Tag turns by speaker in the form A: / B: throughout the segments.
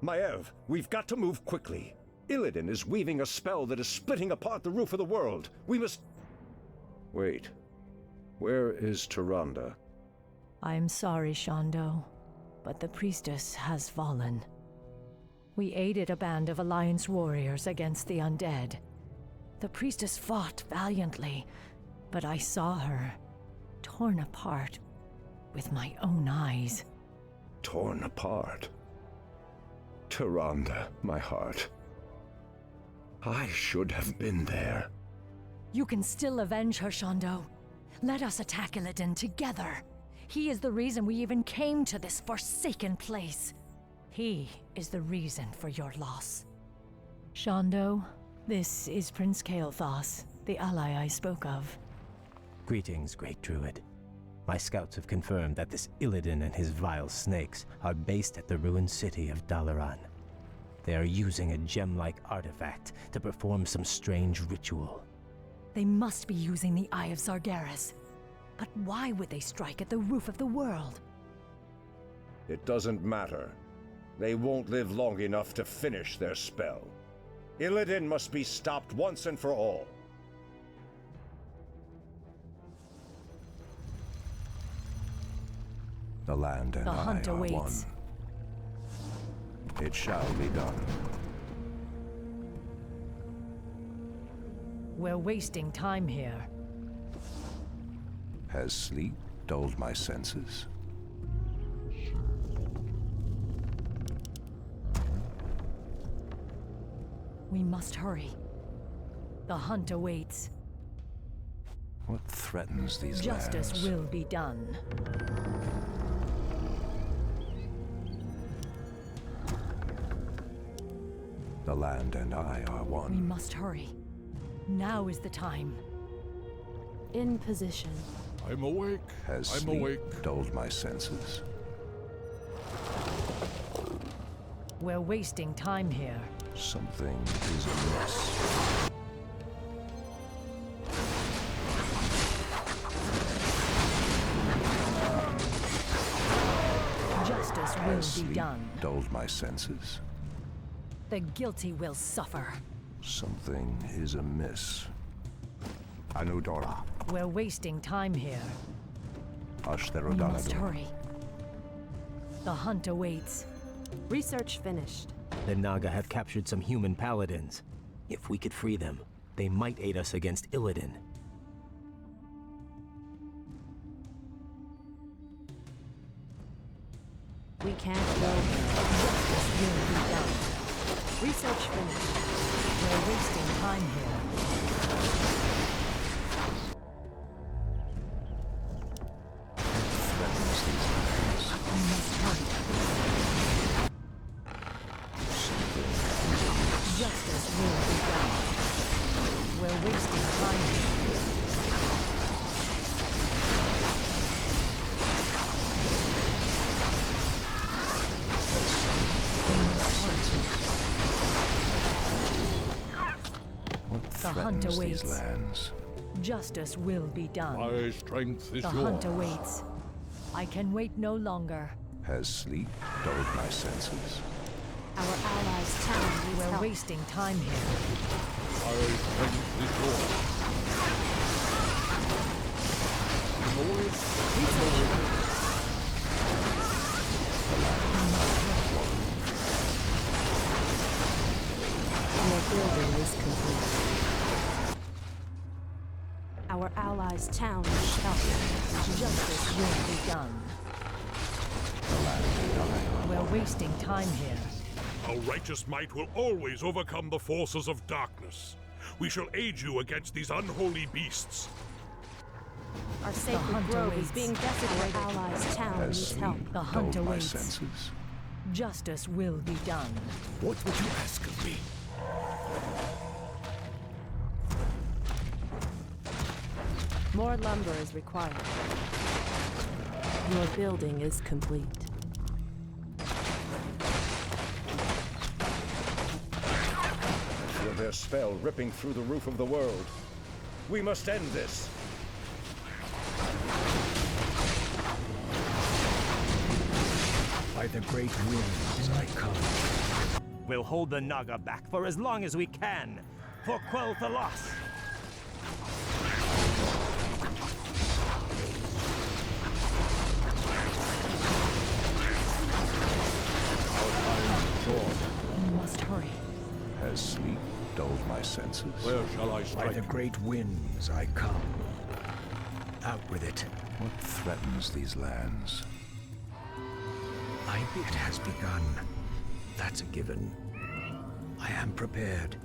A: Maiev, we've got to move quickly. Illidan is weaving a spell that is splitting apart the roof of the world. We must... Wait. Where is Tyrande?
B: I'm sorry, Shondo, but the priestess has fallen. We aided a band of Alliance warriors against the undead. The priestess fought valiantly, but I saw her torn apart with my own eyes.
A: Torn apart? Tyrande, my heart. I should have been there.
B: You can still avenge her, Shondo. Let us attack Illidan together. He is the reason we even came to this forsaken place. He is the reason for your loss. Shondo, this is Prince Kael'thas, the ally I spoke of.
C: Greetings, Great Druid. My scouts have confirmed that this Illidan and his vile snakes are based at the ruined city of Dalaran. They are using a gem-like artifact to perform some strange ritual.
B: They must be using the Eye of Sargeras. But why would they strike at the roof of the world?
A: It doesn't matter. They won't live long enough to finish their spell. Illidan must be stopped once and for all.
D: The land and
B: The hunt
D: I are one.
B: awaits.
D: It shall be done.
B: We're wasting time here.
D: Has sleep dulled my senses?
B: We must hurry. The hunt awaits.
D: What threatens these
B: Justice
D: lands?
B: will be done.
D: The land and I are
B: We
D: one.
B: must hurry. Now is the time.
E: In position.
F: I'm awake.
D: Has
F: I'm
D: sleep
F: awake.
D: dulled my senses?
B: We're wasting time here.
D: Something is amiss.
B: Justice
D: Has
B: will be
D: sleep
B: done.
D: dulled my senses?
B: The guilty will suffer.
D: Something is amiss. Anudora.
B: We're wasting time here. We must
D: Ashtherodonador.
B: hurry. The hunt awaits.
E: Research finished.
C: The Naga have captured some human paladins. If we could free them, they might aid us against Illidan.
E: We can't go.
B: Justice will be done.
E: Research finished.
B: We're wasting time here.
D: Threatens these lands.
B: We must hurry. Justice will be done. We're wasting time here.
D: What
B: The hunt
D: threatens
B: awaits.
D: these lands?
B: Justice will be done.
F: My strength is
B: The
F: yours.
B: hunt awaits. I can wait no longer.
D: Has sleep dulled my senses?
E: Our allies' town needs
B: We're
E: help.
B: wasting time here.
F: My strength is yours. I'm awake.
E: Your building is complete. Our allies' town needs help.
B: Justice will be done.
D: The land and I are
B: We're wasting time here.
G: Our righteous might will always overcome the forces of darkness. We shall aid you against these unholy beasts.
E: Our sacred
B: hunt
E: grove
B: awaits.
E: is being desecrated. Our allies' town
D: Has
E: needs
D: sleep
E: help.
B: The hunt
D: dulled my
B: awaits.
D: senses?
B: Justice will be done.
G: What would you ask of me?
E: More lumber is required. Your building is complete.
A: Feel their spell ripping through the roof of the world. We must end this.
H: By the great winds I come.
C: We'll hold the Naga back for as long as we can, for Quel'Tha loss.
B: We must hurry.
D: Has sleep dulled my senses?
F: Where shall I
H: By
F: strike?
H: the great winds I come. Out with it.
D: What threatens these lands?
H: It has begun. That's a given. I am prepared.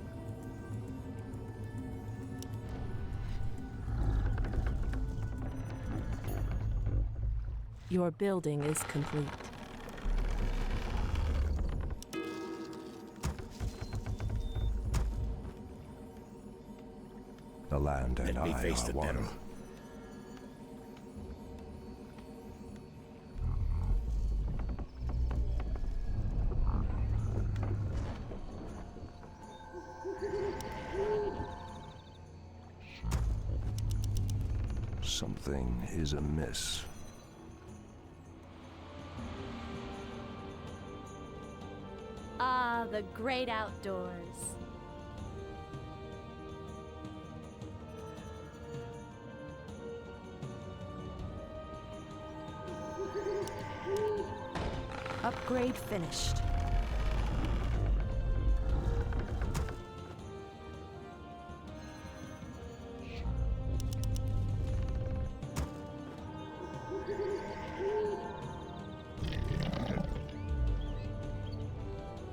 E: Your building is complete.
D: The land and
H: Let me
D: I
H: face
D: are
H: the
D: one.
H: peril.
D: Something is amiss.
E: Ah, the great outdoors. Upgrade finished.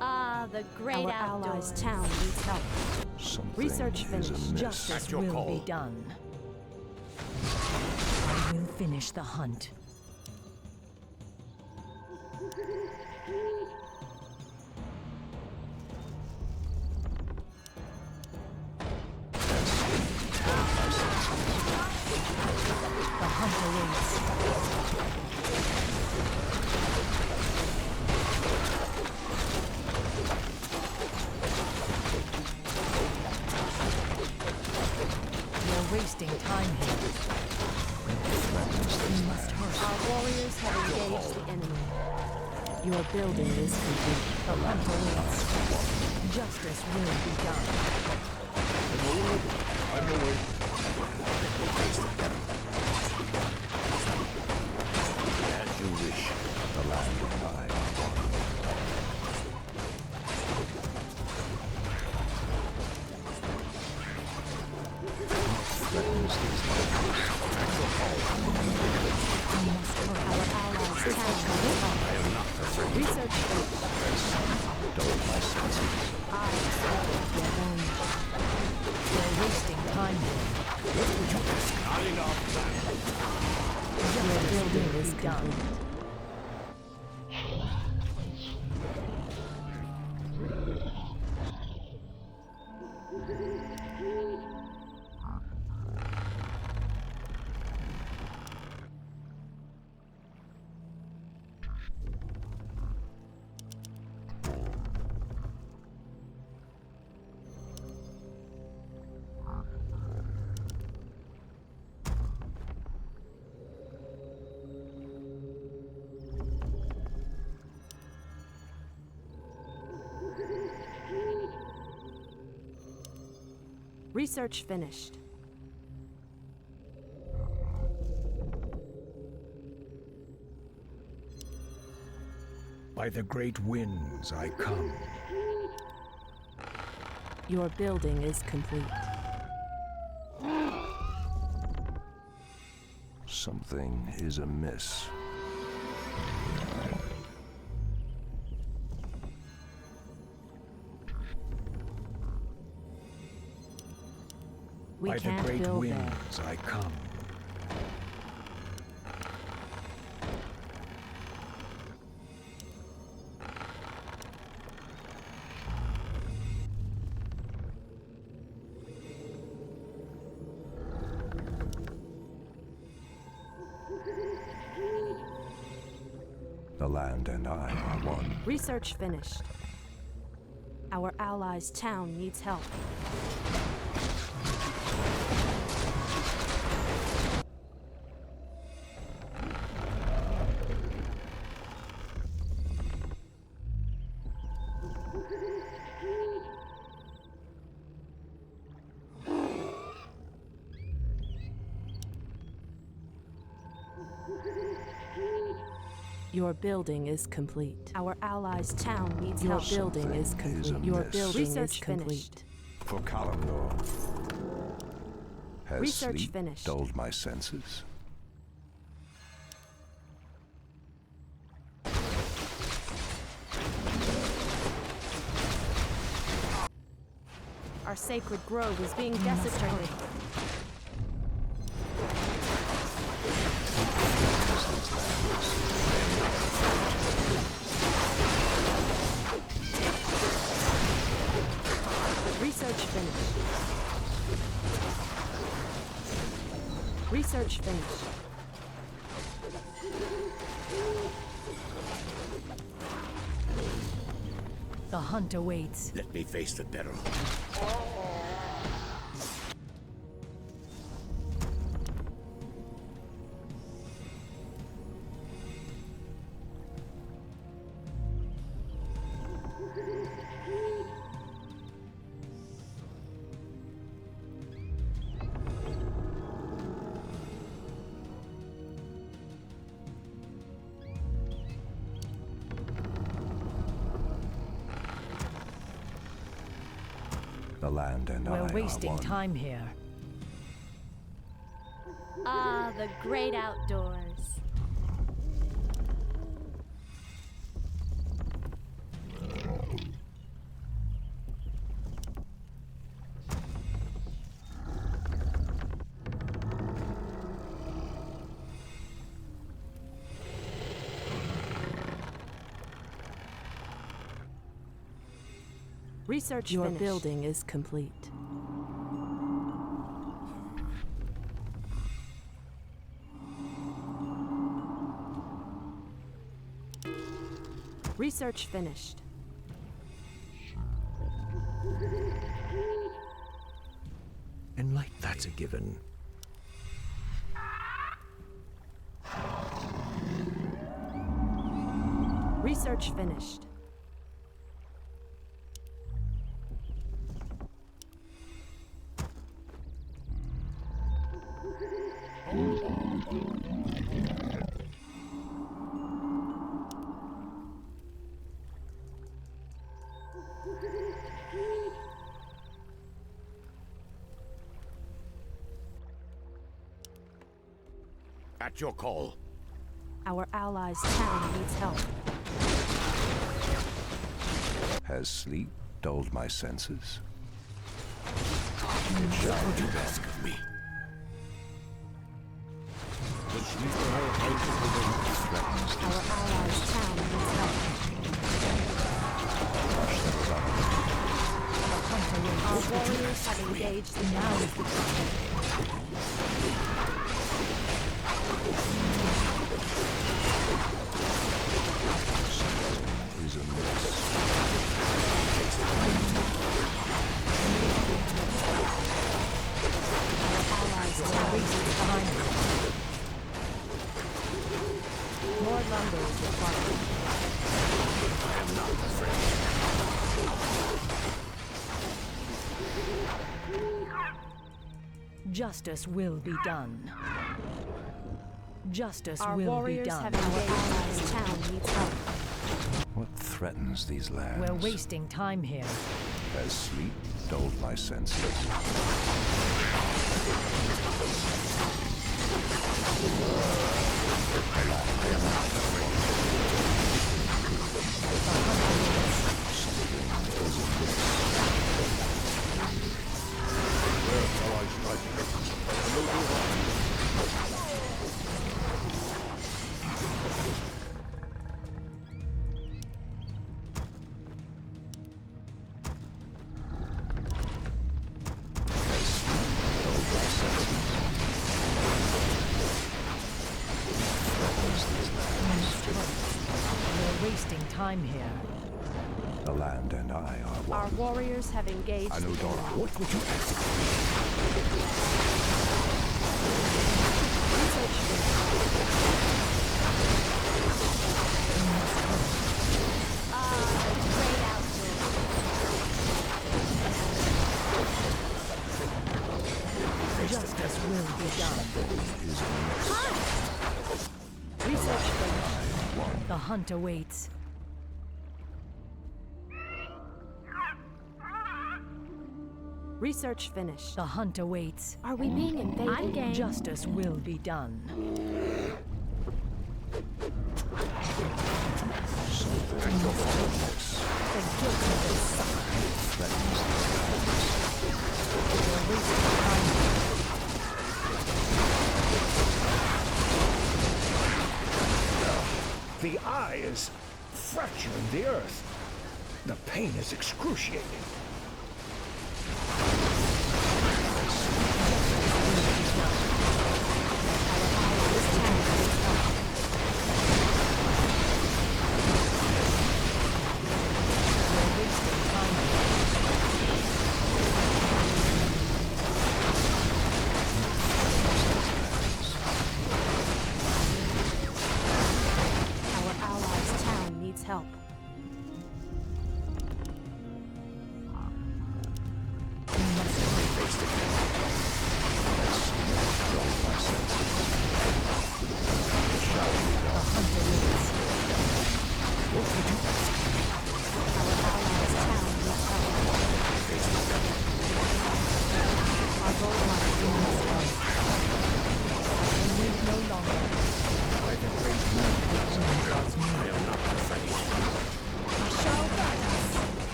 E: Ah, the great
B: Our
E: outdoors.
B: allies'
E: Town needs help.
D: Something
E: Research
D: is
E: finished.
D: amiss.
B: Justice
H: your
B: will
H: call.
B: be done. I will finish the hunt. The hunt awaits. You're wasting time here. We must hurry.
E: Our warriors have engaged the enemy. Your building is complete.
B: The hunt awaits. Justice will be done.
F: I'm away.
D: As you wish. The land and I are one. Threatens these lands.
B: We must hurry.
E: Our allies' town needs help. Research finished.
D: Dulled my senses.
B: You're wasting time here. Your building is done.
E: Research finished.
H: By the great winds I come.
E: Your building is complete.
D: Something is amiss.
E: We
H: By the
E: can't
H: great
E: build there.
H: winds I come.
D: The land and I are one.
E: Research finished. Our allies' town needs help. Your building is complete. Our allies' town needs
D: Your
E: help. Your building is
D: Something is
E: complete. Your
D: amiss.
E: building Research is complete.
D: For Kalimdor. Has
E: Research
D: sleep
E: finished.
D: dulled my senses?
E: Our sacred grove is being desecrated. Research finished. Research finished.
B: The hunt awaits.
H: Let me face the peril.
D: The land and I
B: We're
D: are
B: wasting
D: one.
B: time here.
E: Ah, the great outdoors. Research Your finished. Building is complete. Research finished.
H: And light, that's a given.
E: Research finished.
H: At your call.
E: Our allies' town needs help.
D: Has sleep dulled my senses?
H: It shall you ask of me.
F: The Sleeper House
D: Threatens
E: Our allies' town needs help. Our warriors have engaged. Now is the time.
D: is amiss.
B: More lumber is required.
H: I am not afraid.
B: Justice will be done. Justice
E: Our
B: will be
E: warriors
B: done.
E: have engaged. Our town needs help.
D: What threatens these lands?
B: We're wasting time here.
D: Has sleep dulled my senses?
F: Where shall I strike? No do
B: We're wasting time here.
D: The land and I are one.
E: Our warriors have engaged.
D: I know Dora. What would you ask?
E: Great outdoors.
B: Justice will be done.
D: Is amiss.
E: Research finished.
B: The The hunt awaits.
E: Research finished.
B: The hunt awaits.
E: Are we being invaded?
I: I'm game.
B: Justice will be done. The guilty will suffer. You're wasting time.
A: The eye is fracturing the earth. The pain is excruciating.
E: Our allies' town needs help.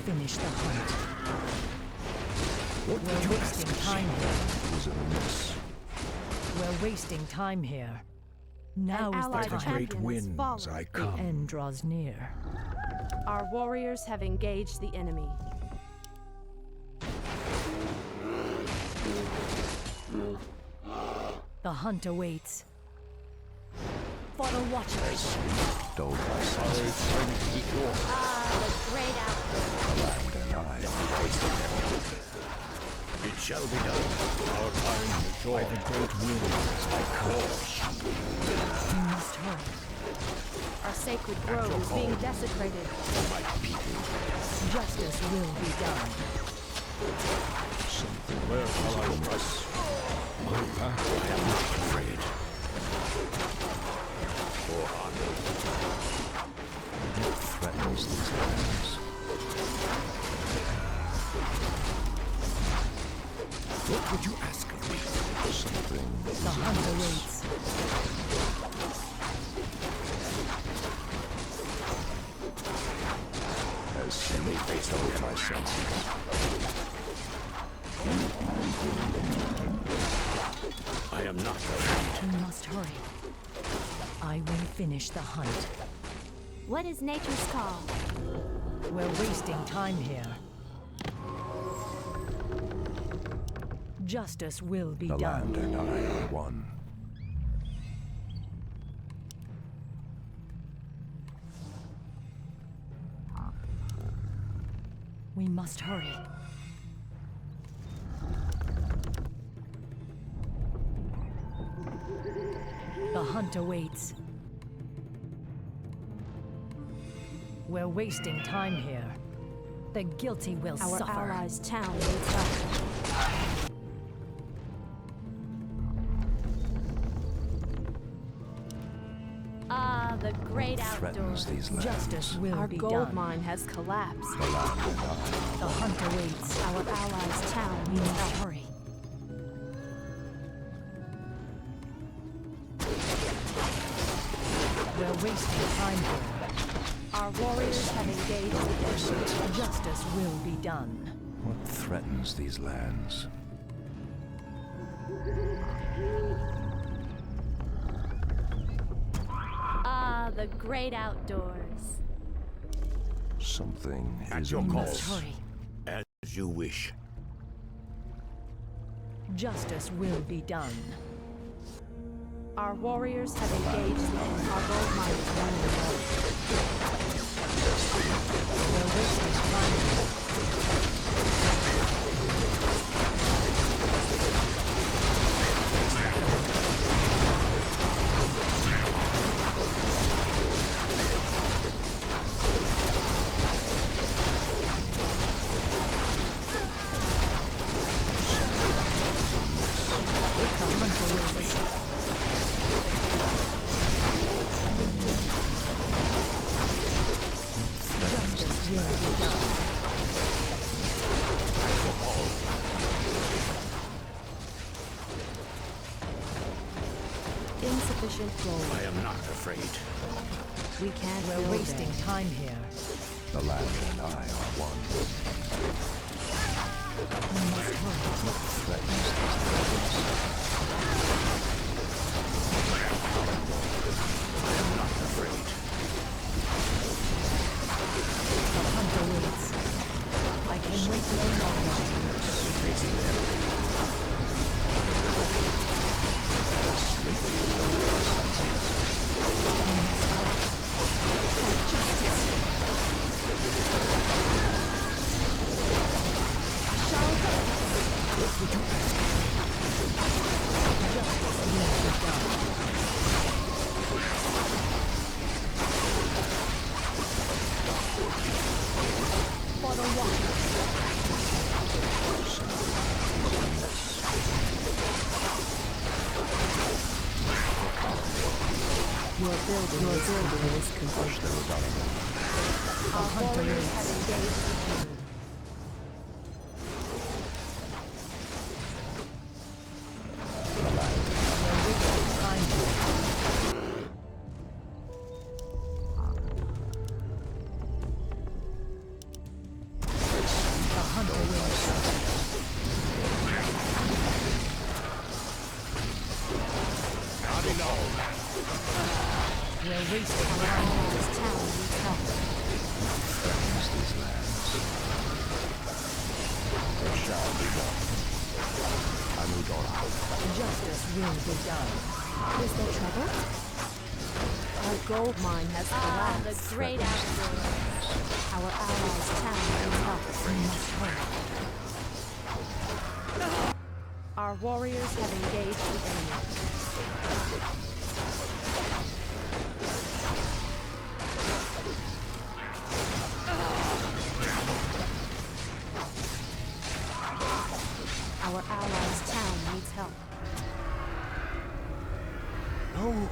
B: Finish the hunt. We're wasting time here. We're wasting time here. Now
E: An
B: is the
E: allied
B: time.
E: champion
H: Great
E: has
H: winds
E: fallen.
H: I
B: The
H: come.
B: end draws near.
E: Our warriors have engaged the enemy.
B: The hunt awaits. For the Watchers.
D: Dulled by senses,
I: The great outdoors.
D: and I.
F: It shall be done. Our time is short.
H: By the great winds I come.
B: We must hurry.
E: Our sacred grove is being desecrated.
B: Justice will be done.
F: Where shall I strike?
H: My path I am not afraid.
F: For honor.
D: What threatens these lands?
H: What would you ask of me?
D: Something
B: The hunt awaits.
D: has suddenly faced over my senses.
F: I am not afraid.
B: We must hurry. I will finish the hunt.
I: What is nature's call?
B: We're wasting time here. Justice will be
D: The
B: done.
D: land and I are one.
B: We must hurry. The hunt awaits. We're wasting time here. The guilty will
E: Our
B: suffer.
E: allies' town needs help.
I: The great
D: Threatens
I: outdoors.
D: these lands.
B: Justice will
E: Our
B: be
E: gold
B: done.
E: mine has collapsed.
D: The land and I.
B: The hunt awaits.
E: Our allies' town
B: We
E: needs
B: must
E: help.
B: hurry. We're wasting time here.
E: Our warriors have engaged the enemy.
B: Justice will be done.
D: What threatens these lands?
I: The great outdoors.
D: Something
F: At
D: is
F: your
B: We
F: call.
B: must hurry.
F: As you wish.
B: Justice will be done.
E: Our warriors have engaged the enemy. Our gold mine is running low.
B: We're wasting time here. gold.
F: I am not afraid.
E: We can't
B: We're
E: build
B: wasting
E: there.
B: time here.
D: The land and I are one.
B: We must hurry.
D: Threatens these dragons.
F: I am not afraid.
B: The hunter waits. I can wait no longer.
F: Facing the enemy.
B: For the walk.
E: Your building is complete.
B: Our hunter
E: Warriors
B: waits.
E: have engaged the enemy.
B: We're wasting time here. The hunter waits.
F: Not enough.
B: We're wasting
E: Our
B: time.
E: allies' town needs help.
D: Threatens these lands. There shall be one. Amudora.
B: Justice will be done.
E: Is there trouble? Our gold mine has
I: Ah,
E: collapsed.
I: the great outdoors.
E: Our allies' town needs help.
B: We must hurry.
E: Our warriors have engaged the enemy. Our allies' town needs help.
F: No,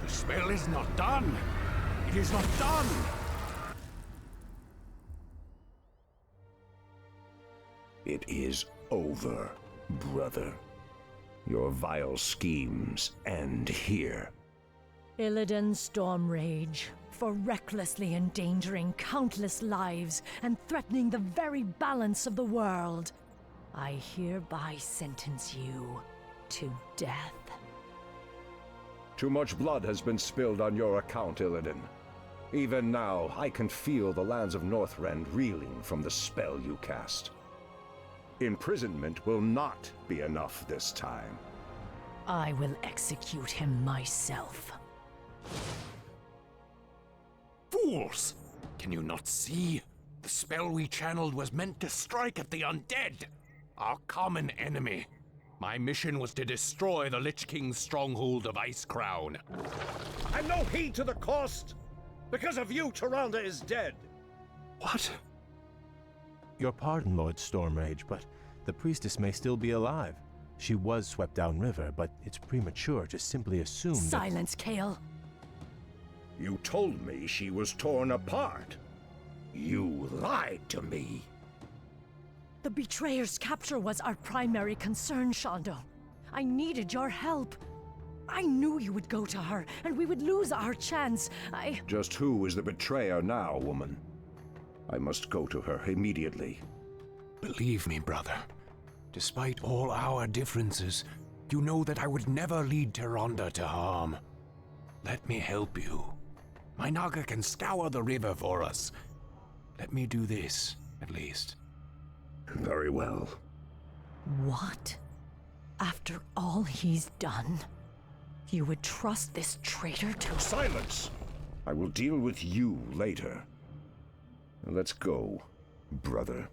F: the spell is not done. It is not done.
A: It is over, brother. Your vile schemes end here.
B: Illidan Stormrage, for recklessly endangering countless lives and threatening the very balance of the world, I hereby sentence you to death.
A: Too much blood has been spilled on your account, Illidan. Even now, I can feel the lands of Northrend reeling from the spell you cast. Imprisonment will not be enough this time.
B: I will execute him myself.
F: Fools! Can you not see? The spell we channeled was meant to strike at the undead, our common enemy. My mission was to destroy the Lich King's stronghold of Ice Crown.
A: And no heed to the cost! Because of you, Tyrande is dead!
F: What?
C: Your pardon, Lord Stormrage, but the priestess may still be alive. She was swept downriver, but it's premature to simply assume that...
B: Silence, Kale.
A: You told me she was torn apart. You lied to me.
B: The betrayer's capture was our primary concern, Shondo. I needed your help. I knew you would go to her, and we would lose our chance.
A: Just who is the betrayer now, woman? I must go to her immediately.
H: Believe me, brother. Despite all our differences, you know that I would never lead Tyrande to harm. Let me help you. My Naga can scour the river for us. Let me do this, at least.
A: Very well.
B: What? After all he's done, you would trust this traitor to...
A: Silence! I will deal with you later. Let's go, brother.